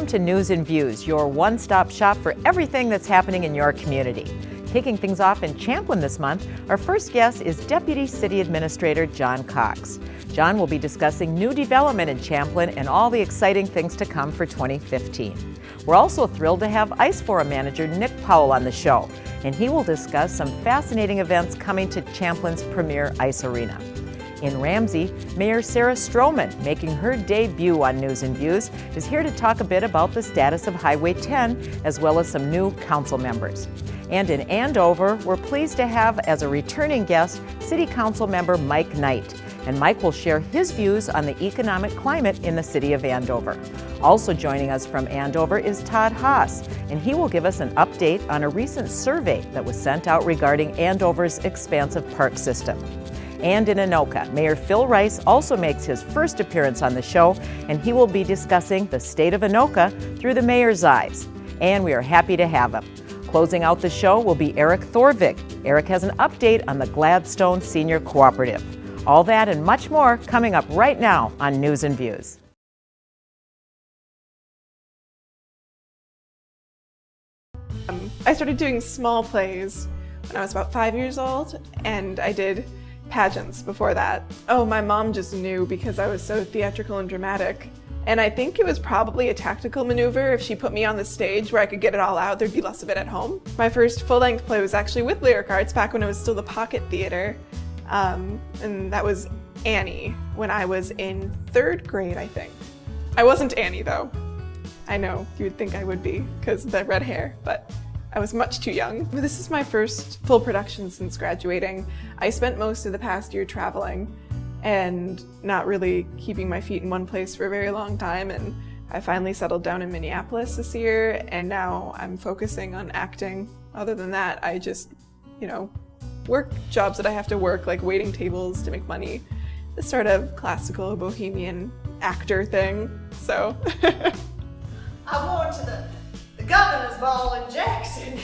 to News and Views, your one-stop shop for everything that's happening in your community. Kicking things off in Champlin this month, our first guest is Deputy City Administrator John Cox. John will be discussing new development in Champlin and all the exciting things to come for 2015. We're also thrilled to have Ice Forum Manager Nick Powell on the show, and he will discuss some fascinating events coming to Champlin's premier ice arena. In Ramsey, Mayor Sarah Stroman, making her debut on News and Views, is here to talk a bit about the status of Highway 10, as well as some new council members. And in Andover, we're pleased to have as a returning guest City Council member Mike Knight. And Mike will share his views on the economic climate in the city of Andover. Also joining us from Andover is Todd Haas, and he will give us an update on a recent survey that was sent out regarding Andover's expansive park system. And in Anoka, Mayor Phil Rice also makes his first appearance on the show, and he will be discussing the state of Anoka through the mayor's eyes. And we are happy to have him. Closing out the show will be Eric Thorvig. Eric has an update on the Gladstone Senior Cooperative. All that and much more coming up right now on News and Views. I started doing small plays when I was about 5 years old, and I did pageants before that. Oh, my mom just knew because I was so theatrical and dramatic. And I think it was probably a tactical maneuver. If she put me on the stage where I could get it all out, there'd be less of it at home. My first full-length play was actually with Lyric Arts back when it was still the Pocket Theater. And that was Annie when I was in 3rd grade, I think. I wasn't Annie though. I know, you would think I would be because of the red hair, but I was much too young. This is my first full production since graduating. I spent most of the past year traveling and not really keeping my feet in one place for a very long time, and I finally settled down in Minneapolis this year, and now I'm focusing on acting. Other than that, I just, work jobs that I have to work, like waiting tables to make money. This sort of classical bohemian actor thing, so. I wore to the governor's ball in Jackson.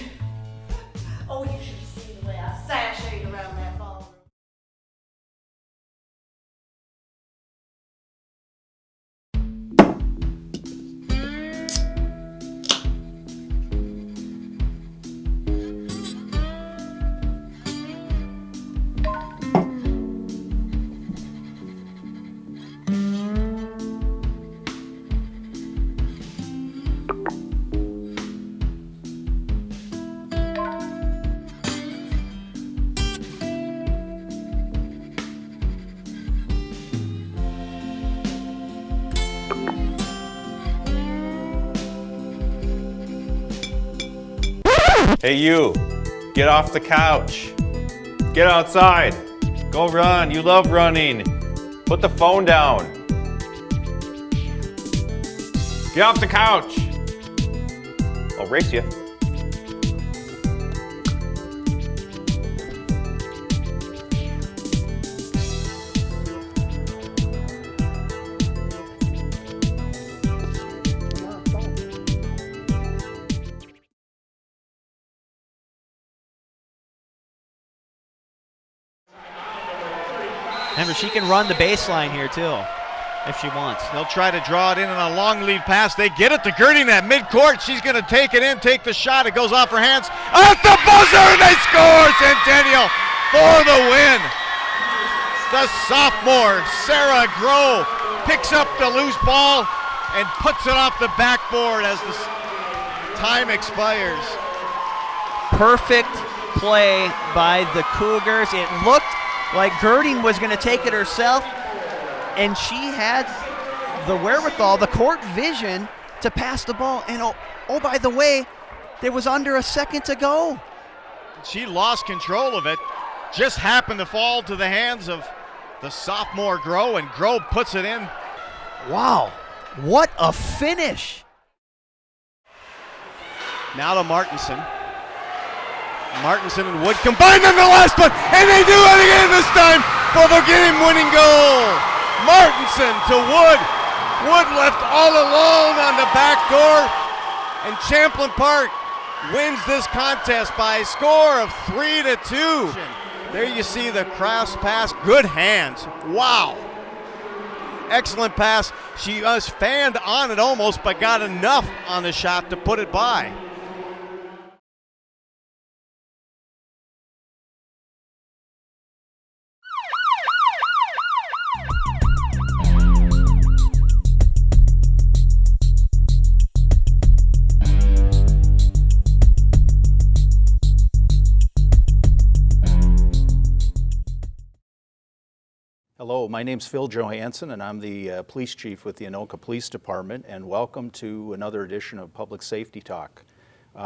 Oh, you should have seen the way I sashayed around that ballroom. Hey you, get off the couch. Get outside. Go run, you love running. Put the phone down. Get off the couch. I'll race you. Remember, she can run the baseline here too, if she wants. They'll try to draw it in on a long lead pass. They get it to Girding at midcourt. She's going to take it in, take the shot. It goes off her hands. At the buzzer, and they score! Centennial for the win. The sophomore, Sarah Groh, picks up the loose ball and puts it off the backboard as the time expires. Perfect play by the Cougars. It looked like Girding was going to take it herself, and she had the wherewithal, the court vision to pass the ball. And oh, by the way, there was under a second to go. She lost control of it. Just happened to fall to the hands of the sophomore Groh, and Groh puts it in. Wow, what a finish. Now to Martinson. Martinson and Wood combined on the last one, and they do it again this time for the game-winning goal. Martinson to Wood. Wood left all alone on the back door, and Champlin Park wins this contest by a score of 3-2. There you see the cross pass, good hands. Wow. Excellent pass. She was fanned on it almost, but got enough on the shot to put it by. Hello, my name's Phil Johansson, and I'm the police chief with the Anoka Police Department, and welcome to another edition of Public Safety Talk.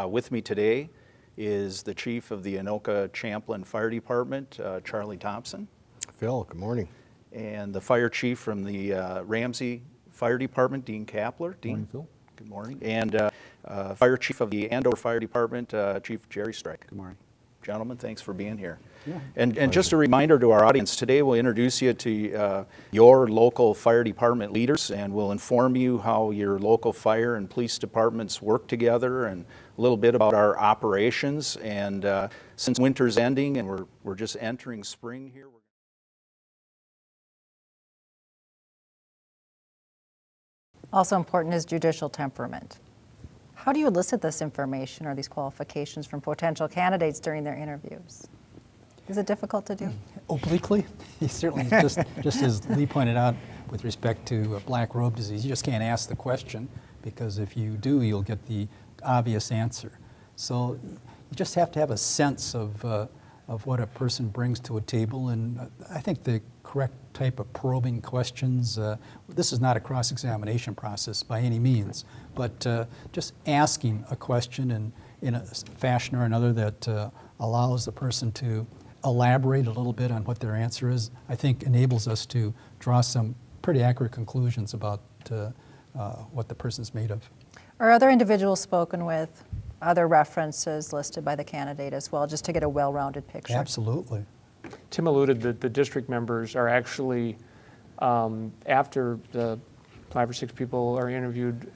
With me today is the chief of the Anoka Champlain Fire Department, Charlie Thompson. Phil, good morning. And the fire chief from the Ramsey Fire Department, Dean Kapler. Dean, Morning, Phil. Good morning. And fire chief of the Andover Fire Department, Chief Jerry Strike. Good morning. Gentlemen, thanks for being here. Yeah, and just a reminder to our audience, today we'll introduce you to your local fire department leaders, and we'll inform you how your local fire and police departments work together, and a little bit about our operations. And since winter's ending and we're just entering spring here. Also important is judicial temperament. How do you elicit this information or these qualifications from potential candidates during their interviews? Is it difficult to do? Obliquely, certainly, just as Lee pointed out with respect to black robe disease, you just can't ask the question, because if you do, you'll get the obvious answer. So you just have to have a sense of what a person brings to a table, and I think the correct type of probing questions, this is not a cross-examination process by any means, but just asking a question in a fashion or another that allows the person to elaborate a little bit on what their answer is, I think enables us to draw some pretty accurate conclusions about what the person's made of. Are other individuals spoken with, other references listed by the candidate as well, just to get a well-rounded picture? Absolutely. Tim alluded that the district members are actually, after the 5 or 6 people are interviewed,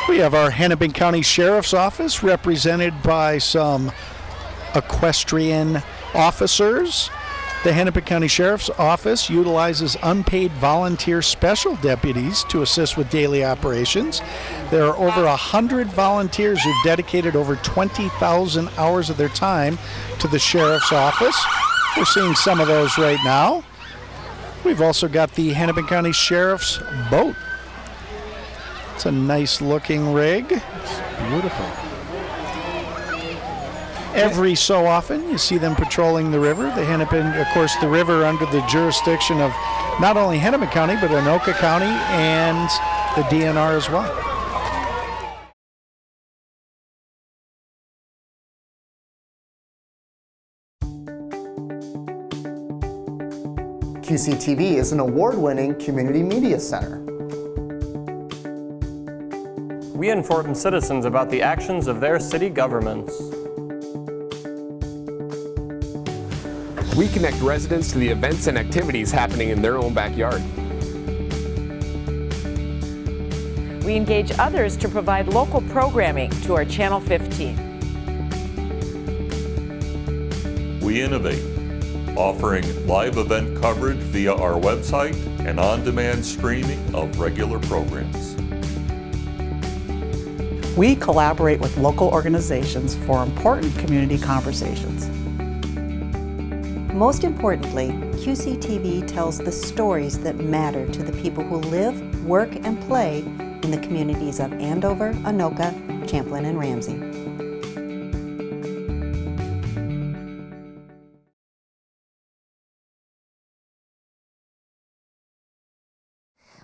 We have our Hennepin County Sheriff's Office represented by some equestrian officers. The Hennepin County Sheriff's Office utilizes unpaid volunteer special deputies to assist with daily operations. There are over 100 volunteers who've dedicated over 20,000 hours of their time to the Sheriff's Office. We're seeing some of those right now. We've also got the Hennepin County Sheriff's boat. It's a nice looking rig. It's beautiful. Every so often you see them patrolling the river. The Hennepin, of course, the river under the jurisdiction of not only Hennepin County, but Anoka County and the DNR as well. QCTV is an award-winning community media center. We inform citizens about the actions of their city governments. We connect residents to the events and activities happening in their own backyard. We engage others to provide local programming to our Channel 15. We innovate, offering live event coverage via our website and on-demand streaming of regular programs. We collaborate with local organizations for important community conversations. Most importantly, QCTV tells the stories that matter to the people who live, work, and play in the communities of Andover, Anoka, Champlain, and Ramsey.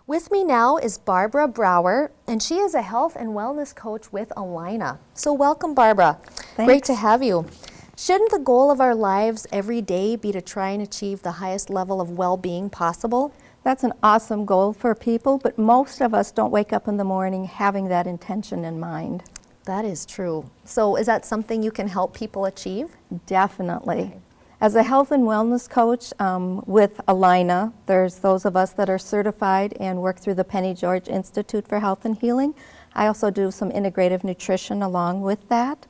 With me now is Barbara Brower, and she is a health and wellness coach with Alina. So welcome, Barbara. Thanks. Great to have you. Shouldn't the goal of our lives every day be to try and achieve the highest level of well-being possible? That's an awesome goal for people, but most of us don't wake up in the morning having that intention in mind. That is true. So is that something you can help people achieve? Definitely. Okay. As a health and wellness coach with Alina, there's those of us that are certified and work through the Penny George Institute for Health and Healing. I also do some integrative nutrition along with that.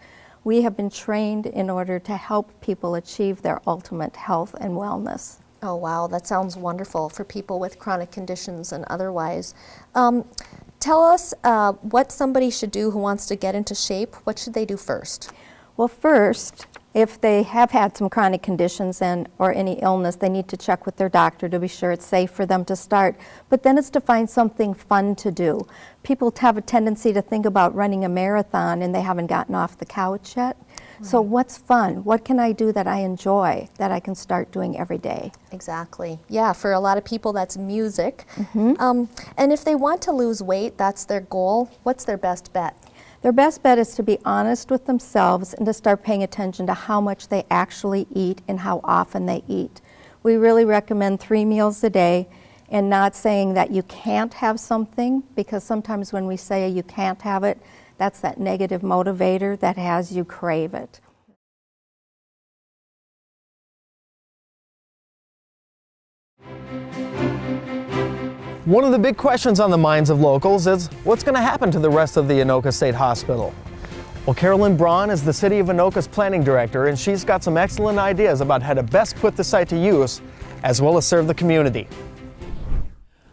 We have been trained in order to help people achieve their ultimate health and wellness. Oh, wow, that sounds wonderful for people with chronic conditions and otherwise. Tell us what somebody should do who wants to get into shape. What should they do first? Well, first, if they have had some chronic conditions or any illness, they need to check with their doctor to be sure it's safe for them to start. But then it's to find something fun to do. People have a tendency to think about running a marathon and they haven't gotten off the couch yet. Right. So what's fun? What can I do that I enjoy, that I can start doing every day? Exactly. Yeah, for a lot of people that's music. Mm-hmm. And if they want to lose weight, that's their goal, what's their best bet? Their best bet is to be honest with themselves and to start paying attention to how much they actually eat and how often they eat. We really recommend 3 meals a day, and not saying that you can't have something, because sometimes when we say you can't have it, that's that negative motivator that has you crave it. One of the big questions on the minds of locals is what's going to happen to the rest of the Anoka State Hospital? Well, Carolyn Braun is the City of Anoka's planning director, and she's got some excellent ideas about how to best put the site to use, as well as serve the community.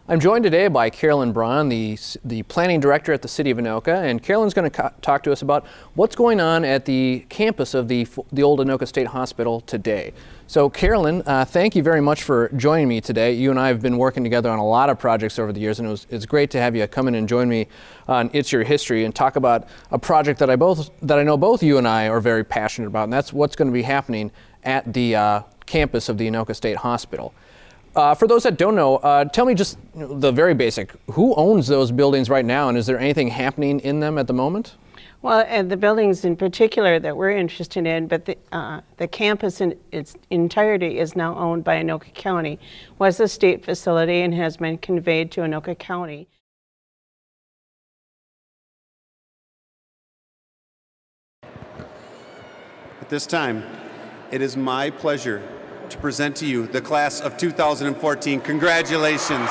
I'm joined today by Carolyn Braun, the planning director at the City of Anoka, and Carolyn's going to talk to us about what's going on at the campus of the old Anoka State Hospital today. So Carolyn, thank you very much for joining me today. You and I have been working together on a lot of projects over the years, and it's great to have you come in and join me on It's Your History and talk about a project that I know both you and I are very passionate about, and that's what's going to be happening at the campus of the Anoka State Hospital. For those that don't know, tell me just the very basic. Who owns those buildings right now, and is there anything happening in them at the moment? Well, the buildings in particular that we're interested in, but the campus in its entirety is now owned by Anoka County, was a state facility and has been conveyed to Anoka County. At this time, it is my pleasure to present to you the class of 2014. Congratulations.